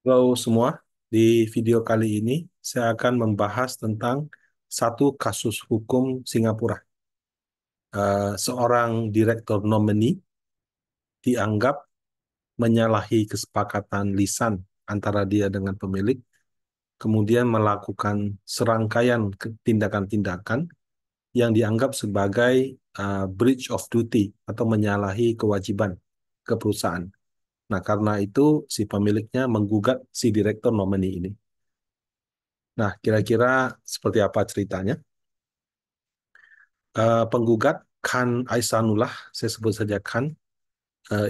Halo semua, di video kali ini saya akan membahas tentang satu kasus hukum Singapura. Seorang direktur nomini dianggap menyalahi kesepakatan lisan antara dia dengan pemilik, kemudian melakukan serangkaian tindakan-tindakan yang dianggap sebagai breach of duty atau menyalahi kewajiban ke perusahaan. Nah, karena itu si pemiliknya menggugat si direktur nomini ini. Nah, kira-kira seperti apa ceritanya? Penggugat Khan Aisanullah, saya sebut saja Khan,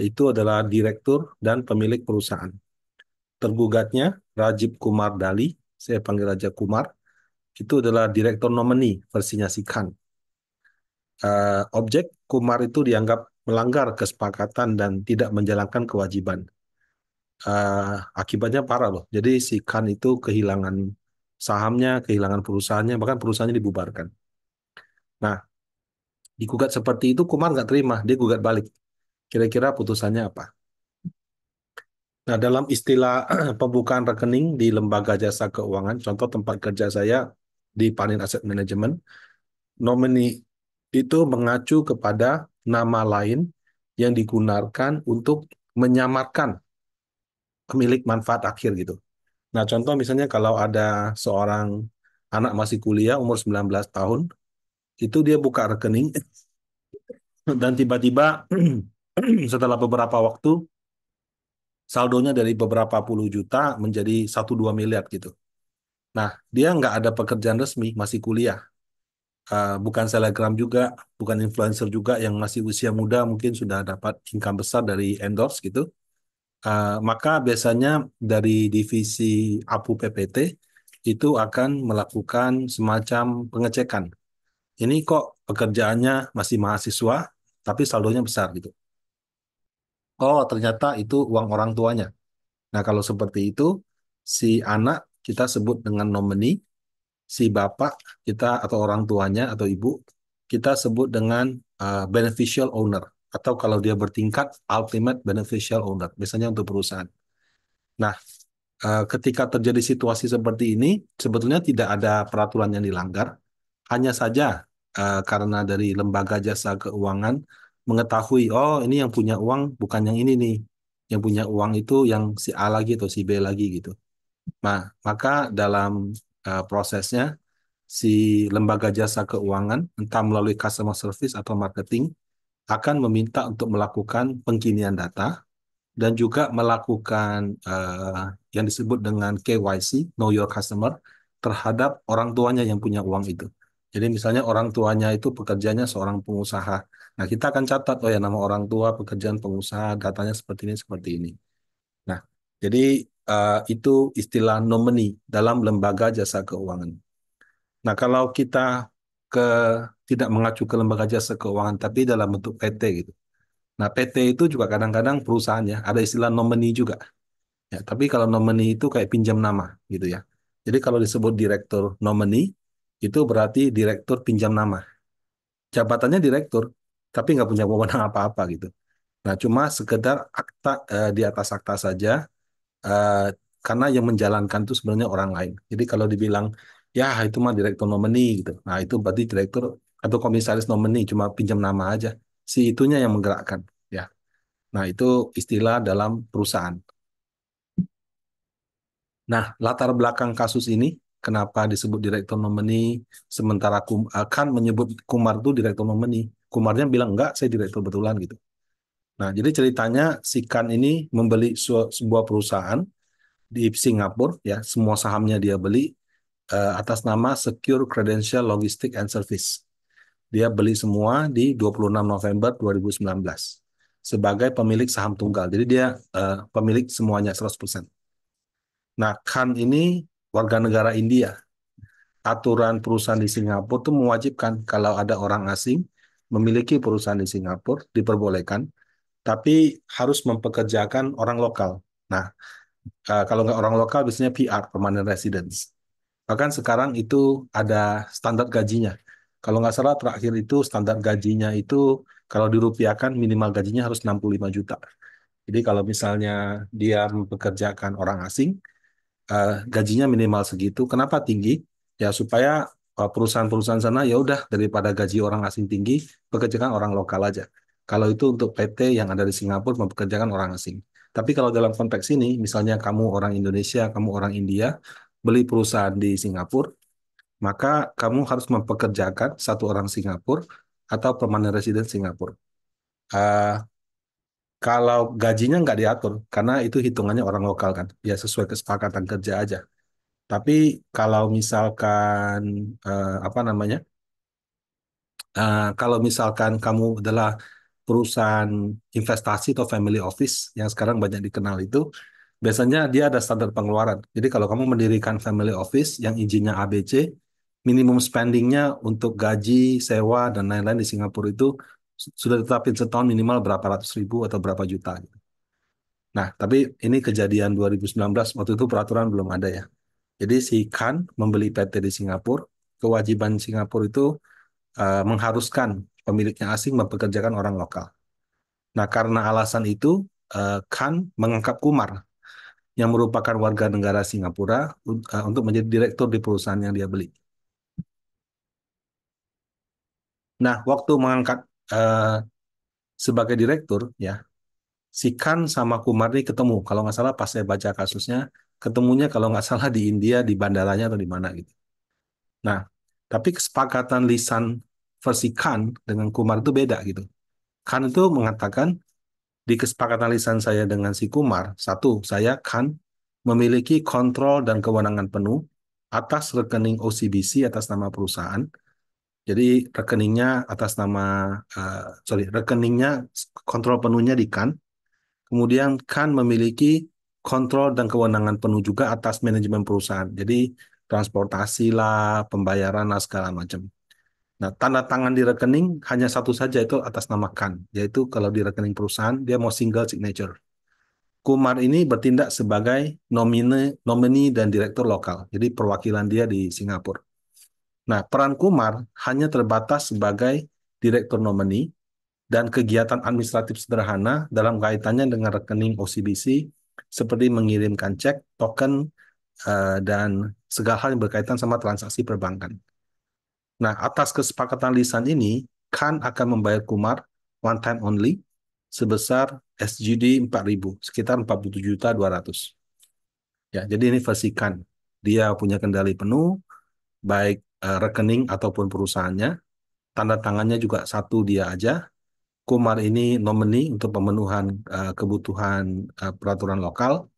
itu adalah direktur dan pemilik perusahaan. Tergugatnya Rajib Kumar Dali, saya panggil Raja Kumar, itu adalah direktur nomini versinya si Khan. Objek Kumar itu dianggap melanggar kesepakatan dan tidak menjalankan kewajiban. Akibatnya parah loh. Jadi si Khan itu kehilangan sahamnya, kehilangan perusahaannya, bahkan perusahaannya dibubarkan. Nah, digugat seperti itu Kumar nggak terima, dia gugat balik. Kira-kira putusannya apa? Nah, dalam istilah pembukaan rekening di lembaga jasa keuangan, contoh tempat kerja saya di Panin Asset Management, nomini itu mengacu kepada nama lain yang digunakan untuk menyamarkan pemilik manfaat akhir gitu. Nah, contoh misalnya kalau ada seorang anak masih kuliah umur 19 tahun, itu dia buka rekening dan tiba-tiba setelah beberapa waktu saldonya dari beberapa puluh juta menjadi 1-2 miliar gitu. Nah, dia nggak ada pekerjaan resmi, masih kuliah. Bukan selebgram juga, bukan influencer juga yang masih usia muda mungkin sudah dapat income besar dari endorse gitu. Maka biasanya dari divisi APU PPT itu akan melakukan semacam pengecekan. Ini kok pekerjaannya masih mahasiswa, tapi saldonya besar gitu. Oh, ternyata itu uang orang tuanya. Nah, kalau seperti itu, si anak kita sebut dengan nomini, si bapak kita atau orang tuanya atau ibu kita sebut dengan beneficial owner atau kalau dia bertingkat ultimate beneficial owner biasanya untuk perusahaan. Nah, ketika terjadi situasi seperti ini sebetulnya tidak ada peraturan yang dilanggar, hanya saja karena dari lembaga jasa keuangan mengetahui oh ini yang punya uang bukan yang ini nih, yang punya uang itu yang si A lagi atau si B lagi gitu. Nah, maka dalam prosesnya si lembaga jasa keuangan, entah melalui customer service atau marketing, akan meminta untuk melakukan pengkinian data dan juga melakukan yang disebut dengan KYC, Know Your Customer, terhadap orang tuanya yang punya uang itu. Jadi misalnya orang tuanya itu pekerjaannya seorang pengusaha. Nah, kita akan catat, oh ya nama orang tua, pekerjaan pengusaha, datanya seperti ini, seperti ini. Nah, jadi itu istilah nomini dalam lembaga jasa keuangan. Nah, kalau kita ke tidak mengacu ke lembaga jasa keuangan, tapi dalam bentuk PT gitu. Nah, PT itu juga kadang-kadang perusahaan ya, ada istilah nomini juga. Ya, tapi kalau nomini itu kayak pinjam nama gitu ya. Jadi kalau disebut direktur nomini, itu berarti direktur pinjam nama. Jabatannya direktur, tapi nggak punya wewenang apa-apa gitu. Nah, cuma sekedar akta di atas akta saja, eh, karena yang menjalankan itu sebenarnya orang lain. Jadi kalau dibilang ya itu mah direktur nomini gitu. Nah itu berarti direktur atau komisaris nomini cuma pinjam nama aja. Si itunya yang menggerakkan ya. Nah itu istilah dalam perusahaan. Nah latar belakang kasus ini kenapa disebut direktur nomini sementara kan menyebut Kumar itu direktur nomini. Kumarnya bilang enggak saya direktur betulan gitu. Nah jadi ceritanya si Kan ini membeli sebuah perusahaan di Singapura ya semua sahamnya dia beli atas nama Secure Credential Logistics and Service. Dia beli semua di 26 November 2019 sebagai pemilik saham tunggal. Jadi dia pemilik semuanya 100%. Nah, Khan ini warga negara India. Aturan perusahaan di Singapura itu mewajibkan kalau ada orang asing memiliki perusahaan di Singapura diperbolehkan, tapi harus mempekerjakan orang lokal. Nah, kalau nggak orang lokal biasanya PR, permanent residence. Bahkan sekarang itu ada standar gajinya. Kalau nggak salah terakhir itu standar gajinya itu kalau dirupiahkan minimal gajinya harus 65 juta. Jadi kalau misalnya dia mempekerjakan orang asing, gajinya minimal segitu. Kenapa tinggi? Ya supaya perusahaan-perusahaan sana ya udah daripada gaji orang asing tinggi, pekerjakan orang lokal aja. Kalau itu untuk PT yang ada di Singapura mempekerjakan orang asing. Tapi kalau dalam konteks ini, misalnya kamu orang Indonesia, kamu orang India, beli perusahaan di Singapura, maka kamu harus mempekerjakan satu orang Singapura atau permanent resident Singapura. Eh, Kalau gajinya nggak diatur, karena itu hitungannya orang lokal kan, ya sesuai kesepakatan kerja aja. Tapi kalau misalkan apa namanya, kalau misalkan kamu adalah perusahaan investasi atau family office yang sekarang banyak dikenal itu, biasanya dia ada standar pengeluaran. Jadi kalau kamu mendirikan family office yang izinnya ABC, minimum spendingnya untuk gaji, sewa dan lain-lain di Singapura itu sudah ditetapin setahun minimal berapa ratus ribu atau berapa juta. Nah, tapi ini kejadian 2019, waktu itu peraturan belum ada ya. Jadi si Khan membeli PT di Singapura, kewajiban Singapura itu mengharuskan pemiliknya asing mempekerjakan orang lokal. Nah, karena alasan itu, Khan mengangkat Kumar yang merupakan warga negara Singapura untuk menjadi direktur di perusahaan yang dia beli. Nah, waktu mengangkat eh, sebagai direktur, ya, si Khan sama Kumar ini ketemu. Kalau nggak salah pas saya baca kasusnya, ketemunya kalau nggak salah di India, di bandaranya atau di mana gitu. Nah, tapi kesepakatan lisan versi Khan dengan Kumar itu beda gitu. Khan itu mengatakan di kesepakatan lisan saya dengan si Kumar, satu, saya Khan memiliki kontrol dan kewenangan penuh atas rekening OCBC atas nama perusahaan. Jadi rekeningnya atas nama, rekeningnya kontrol penuhnya di Khan. Kemudian Khan memiliki kontrol dan kewenangan penuh juga atas manajemen perusahaan. Jadi transportasi lah, pembayaran lah, segala macam. Nah, tanda tangan di rekening hanya satu saja itu atas nama Khan, yaitu kalau di rekening perusahaan dia mau single signature. Kumar ini bertindak sebagai nomini dan direktur lokal, jadi perwakilan dia di Singapura. Nah, peran Kumar hanya terbatas sebagai direktur nomini dan kegiatan administratif sederhana dalam kaitannya dengan rekening OCBC seperti mengirimkan cek, token, dan segala hal yang berkaitan sama transaksi perbankan. Nah, atas kesepakatan lisan ini, Khan akan membayar Kumar one time only sebesar SGD 4.000, sekitar 47.200. Ya, jadi ini versi Khan. Dia punya kendali penuh, baik rekening ataupun perusahaannya. Tanda tangannya juga satu dia aja. Kumar ini nomini untuk pemenuhan kebutuhan peraturan lokal.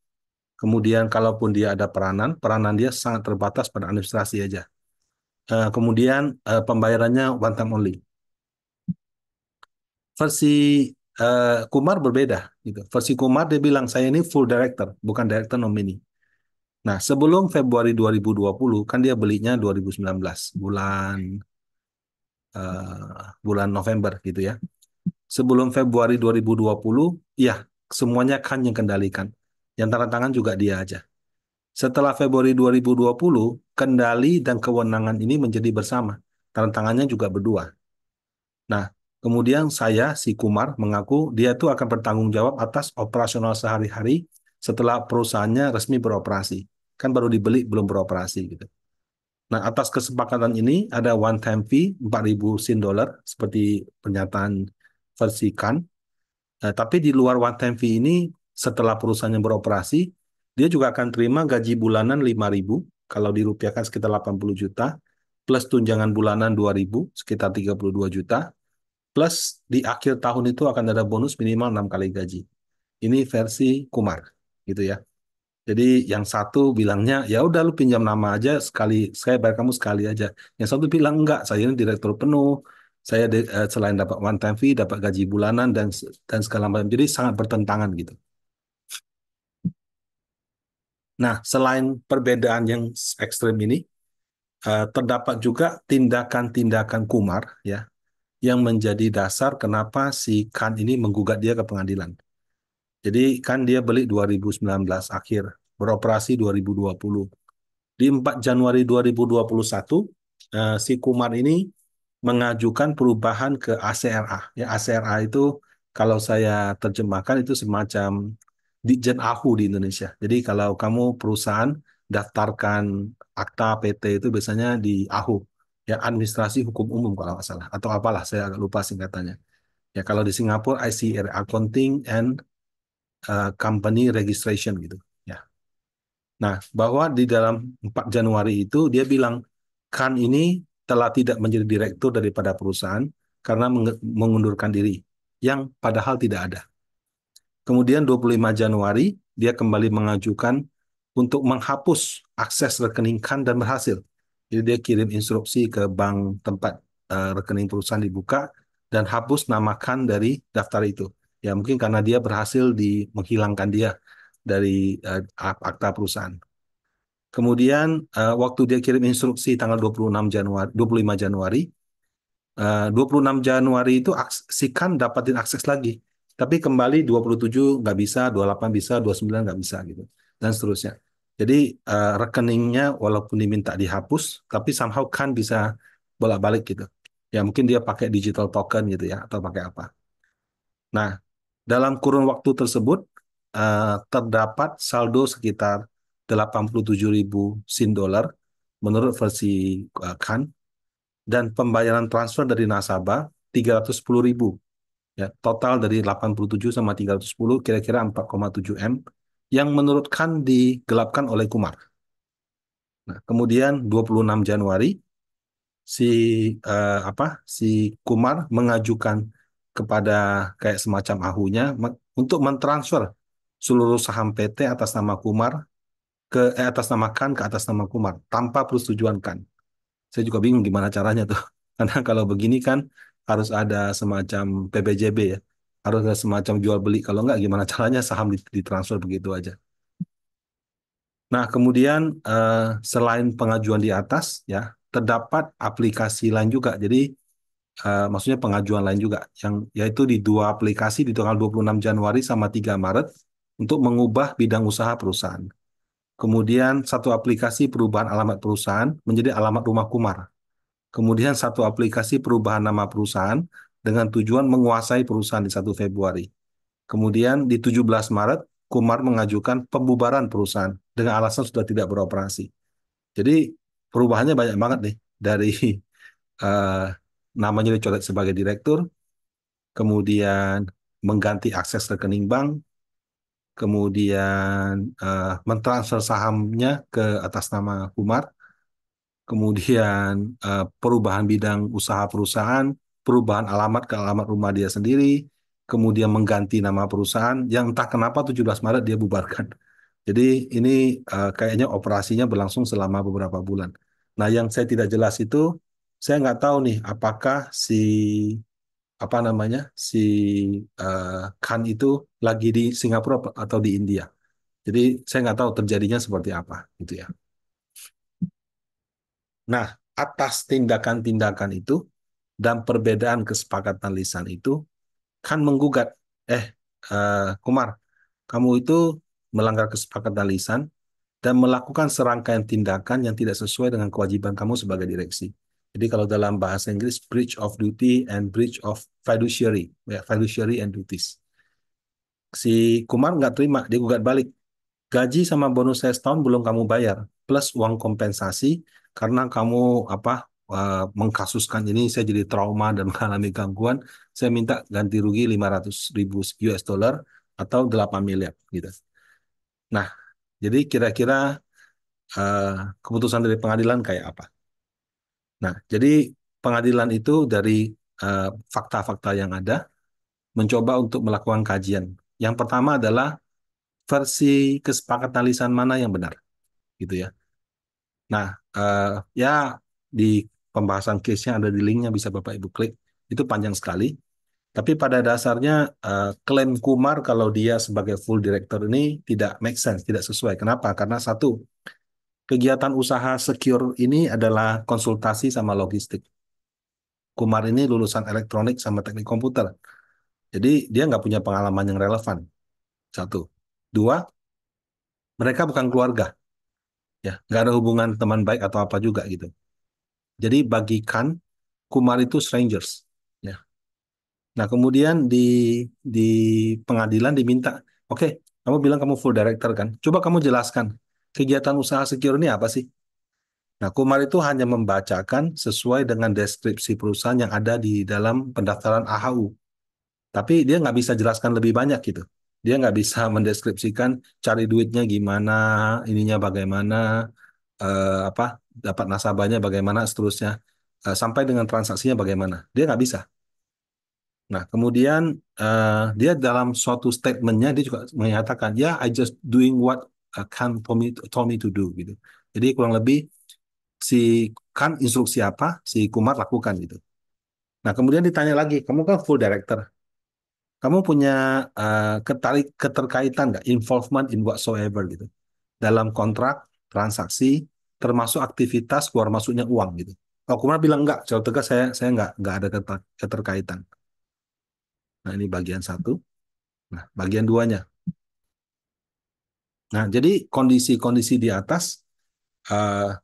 Kemudian kalaupun dia ada peranan, peranan dia sangat terbatas pada administrasi aja. Kemudian pembayarannya one time only. Versi Kumar berbeda gitu. Versi Kumar dia bilang saya ini full director, bukan director nomini. Nah, sebelum Februari 2020 kan dia belinya 2019 bulan November gitu ya. Sebelum Februari 2020, ya semuanya kan yang kendalikan. Yang tanda tangan juga dia aja. Setelah Februari 2020, kendali dan kewenangan ini menjadi bersama. Tanda tangannya juga berdua. Nah, kemudian saya, si Kumar, mengaku dia itu akan bertanggung jawab atas operasional sehari-hari setelah perusahaannya resmi beroperasi. Kan baru dibeli, belum beroperasi gitu. Nah, atas kesepakatan ini ada one time fee 4.000 Sin dollar seperti pernyataan versi Kan. Tapi di luar one time fee ini setelah perusahaannya beroperasi, dia juga akan terima gaji bulanan 5.000 kalau dirupiahkan sekitar 80 juta plus tunjangan bulanan 2.000 sekitar 32 juta plus di akhir tahun itu akan ada bonus minimal 6 kali gaji. Ini versi Kumar gitu ya. Jadi yang satu bilangnya ya udah lu pinjam nama aja sekali, saya bayar kamu sekali aja. Yang satu bilang enggak, saya ini direktur penuh. Saya selain dapat one time fee, dapat gaji bulanan dan segala macam. Jadi sangat bertentangan gitu. Nah, selain perbedaan yang ekstrem ini, terdapat juga tindakan-tindakan Kumar ya yang menjadi dasar kenapa si Khan ini menggugat dia ke pengadilan. Jadi kan dia beli 2019 akhir, beroperasi 2020. Di 4 Januari 2021, si Kumar ini mengajukan perubahan ke ACRA. Ya, ACRA itu Kalau saya terjemahkan itu semacam Ditjen AHU di Indonesia. Jadi kalau kamu perusahaan daftarkan akta PT itu biasanya di AHU, ya Administrasi Hukum Umum kalau nggak salah, atau apalah saya agak lupa singkatannya. Ya kalau di Singapura ICR Accounting and Company Registration gitu. Ya. Nah, bahwa di dalam 4 Januari itu dia bilang Khan ini telah tidak menjadi direktur daripada perusahaan karena mengundurkan diri, yang padahal tidak ada. Kemudian 25 Januari dia kembali mengajukan untuk menghapus akses rekening Khan dan berhasil. Jadi dia kirim instruksi ke bank tempat rekening perusahaan dibuka dan hapus nama Khan dari daftar itu. Ya mungkin karena dia berhasil menghilangkan dia dari akta perusahaan. Kemudian waktu dia kirim instruksi tanggal 26 Januari, 25 Januari, 26 Januari itu si Khan dapatin akses lagi. Tapi kembali 27 nggak bisa, 28 bisa, 29 nggak bisa gitu. Dan seterusnya. Jadi rekeningnya walaupun diminta dihapus, tapi somehow Khan bisa bolak-balik gitu. Ya mungkin dia pakai digital token gitu ya, atau pakai apa. Nah, dalam kurun waktu tersebut terdapat saldo sekitar 87.000 sin dolar menurut versi Khan, dan pembayaran transfer dari nasabah 310.000. Ya, total dari 87 sama 310 kira-kira 4,7 M yang menurut Khan digelapkan oleh Kumar. Nah, kemudian 26 Januari si si Kumar mengajukan kepada kayak semacam ahunya untuk mentransfer seluruh saham PT atas nama Kumar atas nama Khan ke atas nama Kumar tanpa persetujuan Khan. Saya juga bingung gimana caranya tuh. Karena kalau begini kan harus ada semacam PPJB ya. Harus ada semacam jual beli. Kalau nggak gimana caranya saham ditransfer begitu aja. Nah, kemudian selain pengajuan di atas ya, terdapat aplikasi lain juga. Jadi maksudnya pengajuan lain juga yang yaitu di dua aplikasi di tanggal 26 Januari sama 3 Maret untuk mengubah bidang usaha perusahaan. Kemudian satu aplikasi perubahan alamat perusahaan menjadi alamat rumah Kumar. Kemudian satu aplikasi perubahan nama perusahaan dengan tujuan menguasai perusahaan di 1 Februari. Kemudian di 17 Maret, Kumar mengajukan pembubaran perusahaan dengan alasan sudah tidak beroperasi. Jadi perubahannya banyak banget nih. Dari eh, namanya dicoret sebagai direktur, kemudian mengganti akses rekening bank, kemudian mentransfer sahamnya ke atas nama Kumar, kemudian perubahan bidang usaha perusahaan, perubahan alamat ke alamat rumah dia sendiri, kemudian mengganti nama perusahaan yang entah kenapa 17 Maret dia bubarkan. Jadi ini kayaknya operasinya berlangsung selama beberapa bulan. Nah, yang saya tidak jelas itu, saya nggak tahu nih apakah apa namanya si eh, Khan itu lagi di Singapura atau di India. Jadi saya nggak tahu terjadinya seperti apa gitu ya. Nah, atas tindakan-tindakan itu dan perbedaan kesepakatan lisan itu kan menggugat, eh Kumar, kamu itu melanggar kesepakatan lisan dan melakukan serangkaian tindakan yang tidak sesuai dengan kewajiban kamu sebagai direksi. Jadi kalau dalam bahasa Inggris, breach of duty and breach of fiduciary, ya, fiduciary and duties. Si Kumar nggak terima, dia gugat balik. Gaji sama bonus saya setahun belum kamu bayar, plus uang kompensasi karena kamu apa mengkasuskan ini saya jadi trauma dan mengalami gangguan. Saya minta ganti rugi 500.000 US dollar atau 8 miliar gitu. Nah, jadi kira-kira eh, keputusan dari pengadilan kayak apa? Nah, jadi pengadilan itu dari eh, fakta-fakta yang ada mencoba untuk melakukan kajian. Yang pertama adalah versi kesepakatan lisan mana yang benar, gitu ya. Nah, ya di pembahasan case-nya ada di linknya bisa Bapak Ibu klik. Itu panjang sekali. Tapi pada dasarnya klaim Kumar kalau dia sebagai full director ini tidak make sense, tidak sesuai. Kenapa? Karena satu, kegiatan usaha secure ini adalah konsultasi sama logistik. Kumar ini lulusan elektronik sama teknik komputer. Jadi dia nggak punya pengalaman yang relevan. Satu. Dua, mereka bukan keluarga. Ya, nggak ada hubungan teman baik atau apa juga gitu. Jadi bagi Khan, Kumar itu strangers. Ya. Nah, kemudian di pengadilan diminta, oke, kamu bilang kamu full director kan? Coba kamu jelaskan kegiatan usaha secure ini apa sih? Nah, Kumar itu hanya membacakan sesuai dengan deskripsi perusahaan yang ada di dalam pendaftaran AHU. Tapi dia nggak bisa jelaskan lebih banyak gitu. Dia nggak bisa mendeskripsikan cari duitnya gimana, ininya bagaimana, apa dapat nasabahnya bagaimana, seterusnya, sampai dengan transaksinya bagaimana. Dia nggak bisa. Nah, kemudian dia dalam suatu statementnya dia juga menyatakan, ya, I just doing what Khan told me to do gitu. Jadi kurang lebih si Khan instruksi apa, si Kumar lakukan gitu. Nah, kemudian ditanya lagi, kamu kan full director, kamu punya keterkaitan nggak, involvement in whatsoever gitu, dalam kontrak, transaksi, termasuk aktivitas keluar masuknya uang gitu. Kalau Kumar bilang enggak, secara tegas saya nggak ada keterkaitan. Nah, ini bagian satu. Nah, bagian duanya. Nah, jadi kondisi-kondisi di atas,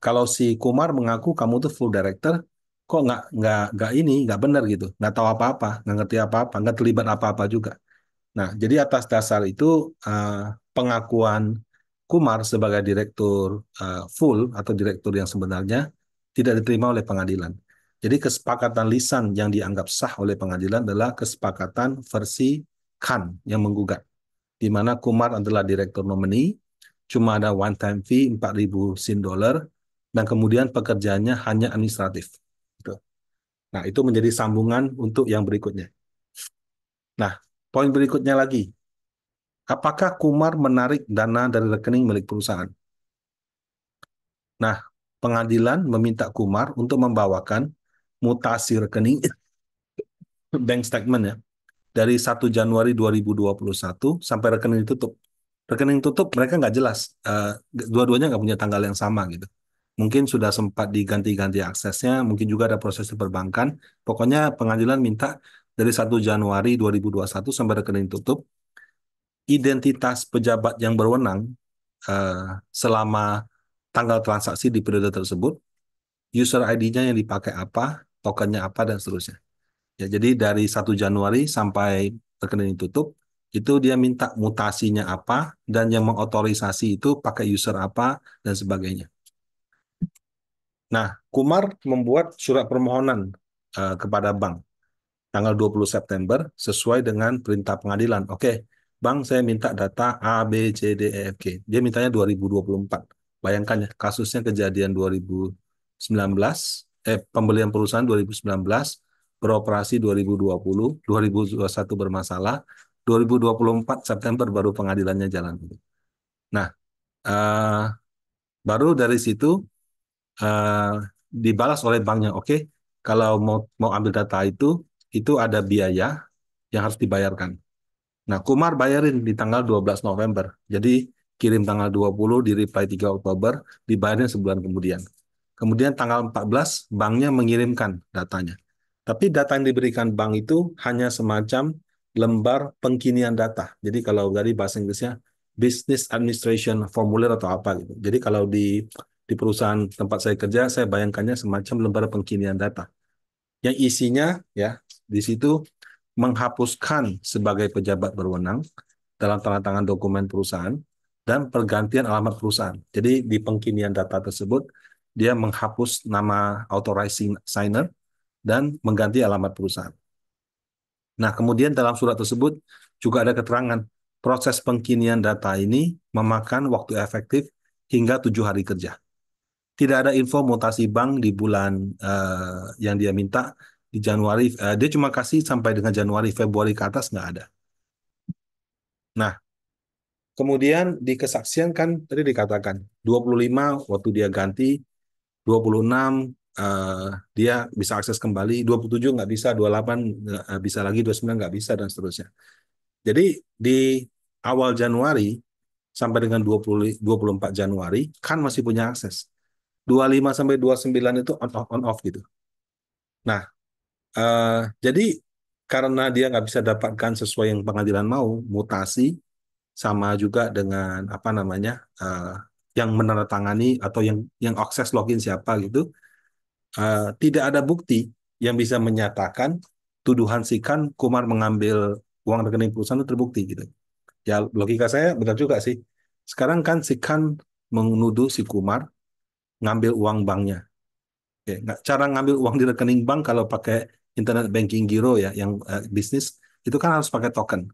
kalau si Kumar mengaku kamu tuh full director, kok nggak benar gitu, nggak tahu apa-apa, nggak ngerti apa-apa, nggak terlibat apa-apa juga. Nah, jadi atas dasar itu eh, pengakuan Kumar sebagai direktur full atau direktur yang sebenarnya tidak diterima oleh pengadilan. Jadi kesepakatan lisan yang dianggap sah oleh pengadilan adalah kesepakatan versi Khan yang menggugat, di mana Kumar adalah direktur nominee, cuma ada one time fee 4.000 sin dollar, dan kemudian pekerjaannya hanya administratif. Gitu. Nah, itu menjadi sambungan untuk yang berikutnya. Nah, poin berikutnya lagi, apakah Kumar menarik dana dari rekening milik perusahaan? Nah, pengadilan meminta Kumar untuk membawakan mutasi rekening bank statement ya dari 1 Januari 2021 sampai rekening tutup. Rekening tutup mereka nggak jelas, dua-duanya nggak punya tanggal yang sama gitu. Mungkin sudah sempat diganti-ganti aksesnya, mungkin juga ada proses di perbankan. Pokoknya pengadilan minta dari 1 Januari 2021 sampai rekening tutup, identitas pejabat yang berwenang eh, selama tanggal transaksi di periode tersebut, user ID-nya yang dipakai apa, tokennya apa, dan seterusnya. Ya, jadi dari 1 Januari sampai rekening tutup, itu dia minta mutasinya apa, dan yang mengotorisasi itu pakai user apa, dan sebagainya. Nah, Kumar membuat surat permohonan kepada bank tanggal 20 September sesuai dengan perintah pengadilan. Oke, Bang, saya minta data A, B, C, D, E, F, G. Dia mintanya 2024. Bayangkan ya, kasusnya kejadian 2019, pembelian perusahaan 2019, beroperasi 2020, 2021 bermasalah, 2024 September baru pengadilannya jalan. Nah, eh, baru dari situ eh, dibalas oleh banknya. Oke, kalau mau ambil data itu ada biaya yang harus dibayarkan. Nah, Kumar bayarin di tanggal 12 November. Jadi kirim tanggal 20, di reply 3 Oktober, dibayarin sebulan kemudian. Kemudian tanggal 14, banknya mengirimkan datanya. Tapi data yang diberikan bank itu hanya semacam lembar pengkinian data. Jadi kalau dari bahasa Inggrisnya Business Administration Formulir atau apa gitu. Jadi kalau di perusahaan tempat saya kerja, saya bayangkannya semacam lembar pengkinian data. Yang isinya ya di situ menghapuskan sebagai pejabat berwenang dalam tanda tangan dokumen perusahaan dan pergantian alamat perusahaan. Jadi di pengkinian data tersebut dia menghapus nama authorizing signer dan mengganti alamat perusahaan. Nah, kemudian dalam surat tersebut juga ada keterangan proses pengkinian data ini memakan waktu efektif hingga 7 hari kerja. Tidak ada info mutasi bank di bulan yang dia minta di Januari. Dia cuma kasih sampai dengan Januari, Februari ke atas nggak ada. Nah, kemudian di kesaksian kan tadi dikatakan 25 waktu dia ganti, 26 eh, dia bisa akses kembali, 27 nggak bisa, 28 nggak bisa lagi, 29 nggak bisa, dan seterusnya. Jadi di awal Januari sampai dengan 24 Januari kan masih punya akses. 25 sampai 29 itu on off gitu. Nah, eh, jadi karena dia nggak bisa dapatkan sesuai yang pengadilan mau, mutasi sama juga dengan apa namanya eh, yang menandatangani atau yang akses login siapa gitu, tidak ada bukti yang bisa menyatakan tuduhan si Khan Kumar mengambil uang rekening perusahaan itu terbukti gitu. Ya logika saya benar juga sih. Sekarang kan si Khan menuduh si Kumar ngambil uang banknya. Oke, cara ngambil uang di rekening bank kalau pakai internet banking giro ya, yang bisnis itu kan harus pakai token.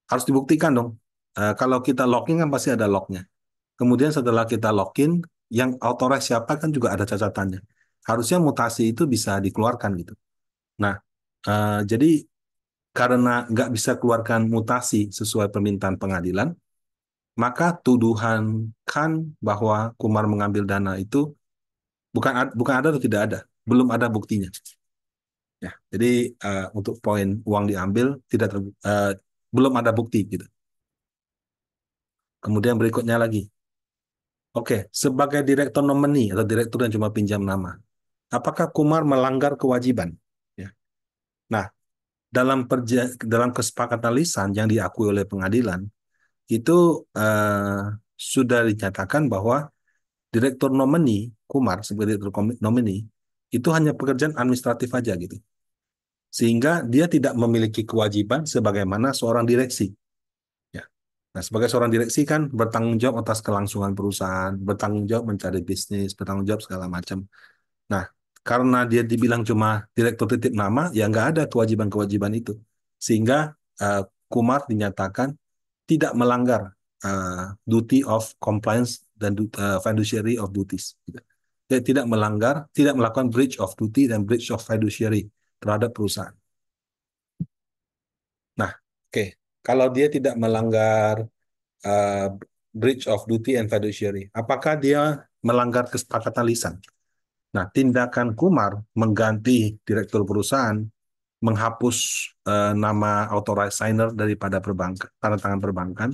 Harus dibuktikan dong. Kalau kita login kan pasti ada lognya. Kemudian setelah kita login, yang authorize siapa kan juga ada catatannya. Harusnya mutasi itu bisa dikeluarkan gitu. Nah, jadi karena nggak bisa keluarkan mutasi sesuai permintaan pengadilan, maka tuduhan kan bahwa Kumar mengambil dana itu bukan ada atau tidak ada, belum ada buktinya. Ya, jadi untuk poin uang diambil tidak belum ada bukti gitu. Kemudian berikutnya lagi, oke, sebagai direktur nomini atau direktur yang cuma pinjam nama, apakah Kumar melanggar kewajiban? Ya. Nah, dalam kesepakatan lisan yang diakui oleh pengadilan itu sudah dinyatakan bahwa direktur nomini Kumar sebagai direktur nomini itu hanya pekerjaan administratif aja gitu. Sehingga dia tidak memiliki kewajiban sebagaimana seorang direksi. Ya. Nah, sebagai seorang direksi kan bertanggung jawab atas kelangsungan perusahaan, bertanggung jawab mencari bisnis, bertanggung jawab segala macam. Nah, karena dia dibilang cuma direktur titip nama, ya nggak ada kewajiban-kewajiban itu. Sehingga uh, Kumar dinyatakan tidak melanggar duty of compliance dan fiduciary of duties. Gitu. Dia tidak melakukan breach of duty dan breach of fiduciary terhadap perusahaan. Nah, oke, kalau dia tidak melanggar uh, breach of duty and fiduciary, apakah dia melanggar kesepakatan lisan? Nah, tindakan Kumar mengganti direktur perusahaan, menghapus nama authorized signer daripada perbankan, tanda tangan perbankan,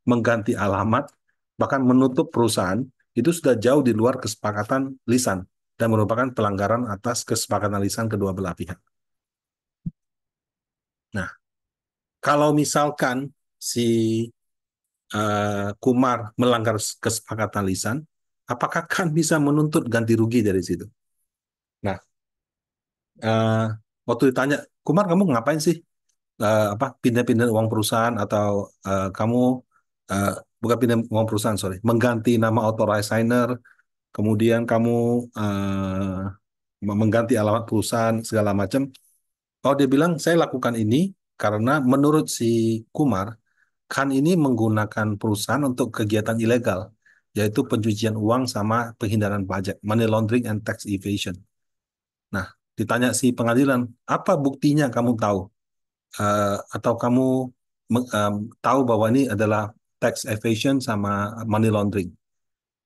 mengganti alamat, bahkan menutup perusahaan, itu sudah jauh di luar kesepakatan lisan dan merupakan pelanggaran atas kesepakatan lisan kedua belah pihak. Nah, kalau misalkan si Kumar melanggar kesepakatan lisan, apakah kan bisa menuntut ganti rugi dari situ? Nah, eh, waktu ditanya, Kumar kamu ngapain sih? Apa pindah-pindah uang perusahaan atau kamu eh, bukan pindah uang perusahaan, sorry, mengganti nama authorized signer, kemudian kamu mengganti alamat perusahaan segala macam. Oh, dia bilang saya lakukan ini karena menurut si Kumar, kan ini menggunakan perusahaan untuk kegiatan ilegal, yaitu pencucian uang sama penghindaran pajak, money laundering and tax evasion. Nah, ditanya si pengadilan, apa buktinya kamu tahu? Atau kamu tahu bahwa ini adalah tax evasion sama money laundering.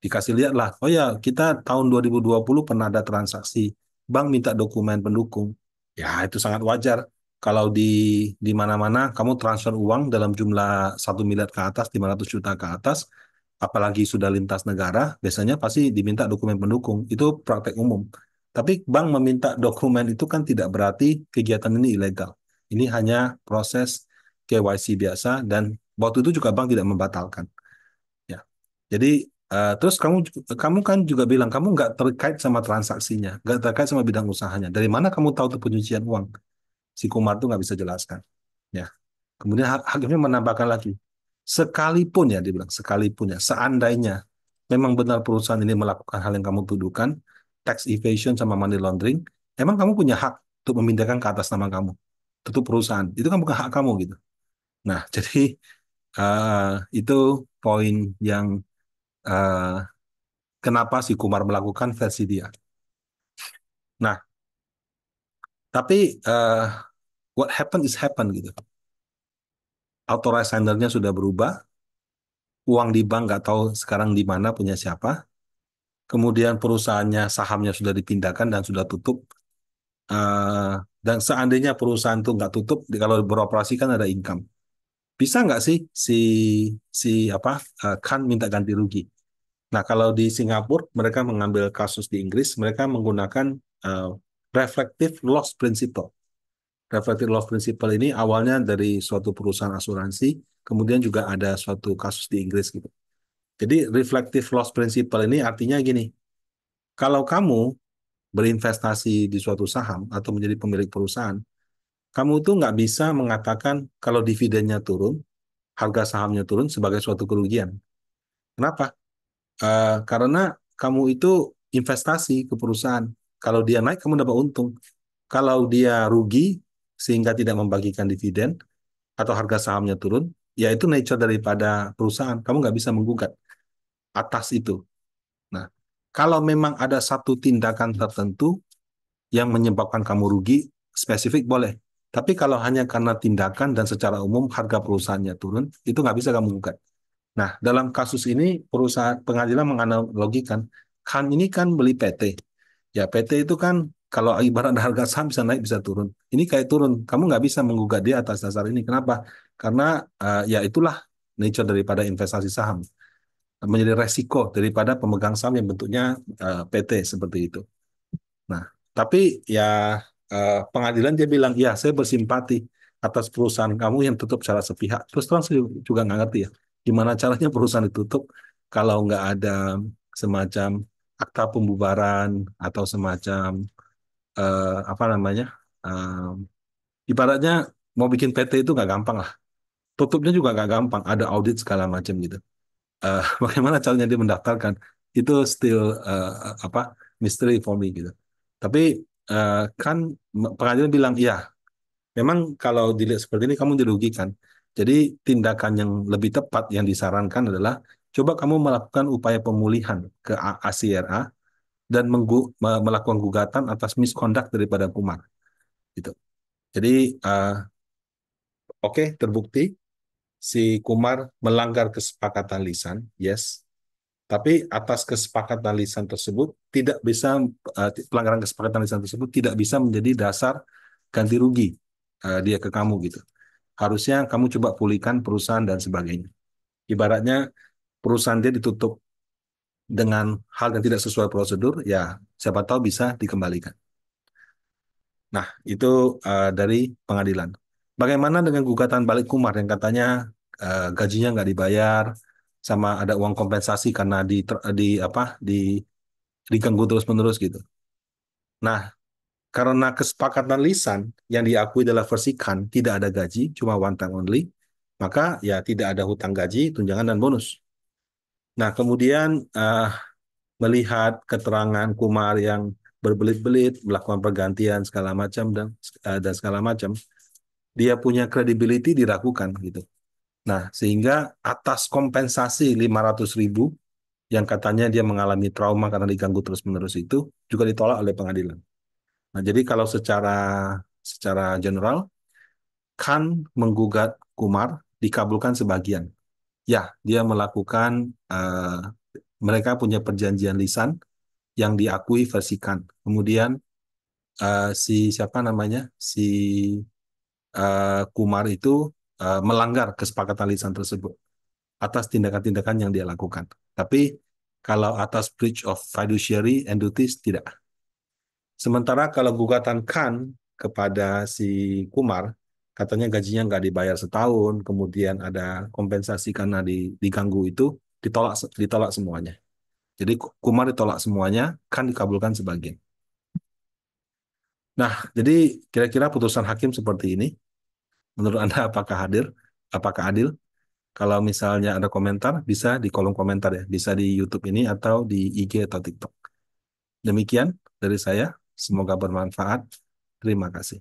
Dikasih lihat lah, oh ya kita tahun 2020 pernah ada transaksi, bank minta dokumen pendukung. Ya itu sangat wajar. Kalau di mana-mana kamu transfer uang dalam jumlah 1 miliar ke atas, 500 juta ke atas, apalagi sudah lintas negara, biasanya pasti diminta dokumen pendukung. Itu praktek umum. Tapi bank meminta dokumen itu kan tidak berarti kegiatan ini ilegal. Ini hanya proses KYC biasa dan waktu itu juga bank tidak membatalkan. Ya. Jadi terus kamu kan juga bilang kamu nggak terkait sama transaksinya, nggak terkait sama bidang usahanya. Dari mana kamu tahu itu pencucian uang? Si Kumar tuh nggak bisa jelaskan. Ya. Kemudian hakimnya menambahkan lagi, sekalipun ya dia bilang, sekalipun ya, seandainya memang benar perusahaan ini melakukan hal yang kamu tuduhkan, tax evasion sama money laundering, emang kamu punya hak untuk memindahkan ke atas nama kamu, tutup perusahaan. Itu kan bukan hak kamu gitu. Nah, jadi itu poin yang eh, kenapa si Kumar melakukan versi dia. Nah, tapi what happened is happen gitu. Authorized signer-nya sudah berubah, uang di bank nggak tahu sekarang di mana punya siapa. Kemudian perusahaannya, sahamnya sudah dipindahkan dan sudah tutup. Eh, dan seandainya perusahaan itu nggak tutup, kalau beroperasi kan ada income. Bisa nggak sih si si apa kan minta ganti rugi? Nah, kalau di Singapura mereka mengambil kasus di Inggris, mereka menggunakan uh, reflective loss principle. Reflective loss principle ini awalnya dari suatu perusahaan asuransi, kemudian juga ada suatu kasus di Inggris gitu. Jadi reflective loss principle ini artinya gini, kalau kamu berinvestasi di suatu saham atau menjadi pemilik perusahaan, Kamu tuh nggak bisa mengatakan kalau dividennya turun, harga sahamnya turun sebagai suatu kerugian. Kenapa? Karena kamu itu investasi ke perusahaan. Kalau dia naik, kamu dapat untung. Kalau dia rugi sehingga tidak membagikan dividen atau harga sahamnya turun, ya itu nature daripada perusahaan. Kamu nggak bisa menggugat atas itu. Nah, kalau memang ada satu tindakan tertentu yang menyebabkan kamu rugi, spesifik boleh. Tapi kalau hanya karena tindakan dan secara umum harga perusahaannya turun, itu nggak bisa kamu gugat. Nah, dalam kasus ini perusahaan pengadilan menganalogikan, kan ini kan beli PT. Ya, PT itu kan kalau ibarat harga saham bisa naik bisa turun. Ini kayak turun, kamu nggak bisa menggugat dia atas dasar ini. Kenapa? Karena ya itulah nature daripada investasi saham. Menjadi resiko daripada pemegang saham yang bentuknya PT seperti itu. Nah, tapi ya pengadilan dia bilang, ya saya bersimpati atas perusahaan kamu yang tutup secara sepihak. Terus terang saya juga nggak ngerti ya, gimana caranya perusahaan ditutup kalau nggak ada semacam akta pembubaran atau semacam apa namanya, ibaratnya mau bikin PT itu nggak gampang lah. Tutupnya juga nggak gampang, ada audit segala macam gitu. Bagaimana caranya dia mendaftarkan itu still apa mystery for me gitu. Tapi kan pengadilan bilang iya, memang kalau dilihat seperti ini kamu dirugikan. Jadi tindakan yang lebih tepat yang disarankan adalah coba kamu melakukan upaya pemulihan ke ACRA dan melakukan gugatan atas misconduct daripada Kumar gitu. Jadi oke, terbukti si Kumar melanggar kesepakatan lisan, yes. Tapi atas kesepakatan lisan tersebut tidak bisa pelanggaran kesepakatan lisan tersebut tidak bisa menjadi dasar ganti rugi dia ke kamu gitu. Harusnya kamu coba pulihkan perusahaan dan sebagainya. Ibaratnya perusahaan dia ditutup dengan hal yang tidak sesuai prosedur, ya siapa tahu bisa dikembalikan. Nah, itu dari pengadilan. Bagaimana dengan gugatan balik Kumar yang katanya gajinya nggak dibayar, sama ada uang kompensasi karena di apa diganggu terus-menerus gitu. Nah, karena kesepakatan lisan yang diakui dalam versi kan tidak ada gaji, cuma one time only, maka ya tidak ada hutang gaji, tunjangan dan bonus. Nah, kemudian melihat keterangan Kumar yang berbelit-belit melakukan pergantian segala macam dan segala macam, dia punya credibility diragukan gitu. Nah, sehingga atas kompensasi 500.000 yang katanya dia mengalami trauma karena diganggu terus-menerus itu juga ditolak oleh pengadilan. Nah, jadi kalau secara secara general, Khan menggugat Kumar dikabulkan sebagian. Ya, dia melakukan mereka punya perjanjian lisan yang diakui versi Khan. Kemudian si siapa namanya si Kumar itu melanggar kesepakatan lisan tersebut atas tindakan-tindakan yang dia lakukan. Tapi kalau atas breach of fiduciary and duties tidak. Sementara kalau gugatan Khan kepada si Kumar, katanya gajinya nggak dibayar setahun, kemudian ada kompensasi karena diganggu itu, ditolak ditolak semuanya. Jadi Kumar ditolak semuanya, Khan dikabulkan sebagian. Nah, jadi kira-kira putusan hakim seperti ini. Menurut Anda apakah hadir? Apakah adil? Kalau misalnya ada komentar, bisa di kolom komentar ya. Bisa di YouTube ini atau di IG atau TikTok. Demikian dari saya. Semoga bermanfaat. Terima kasih.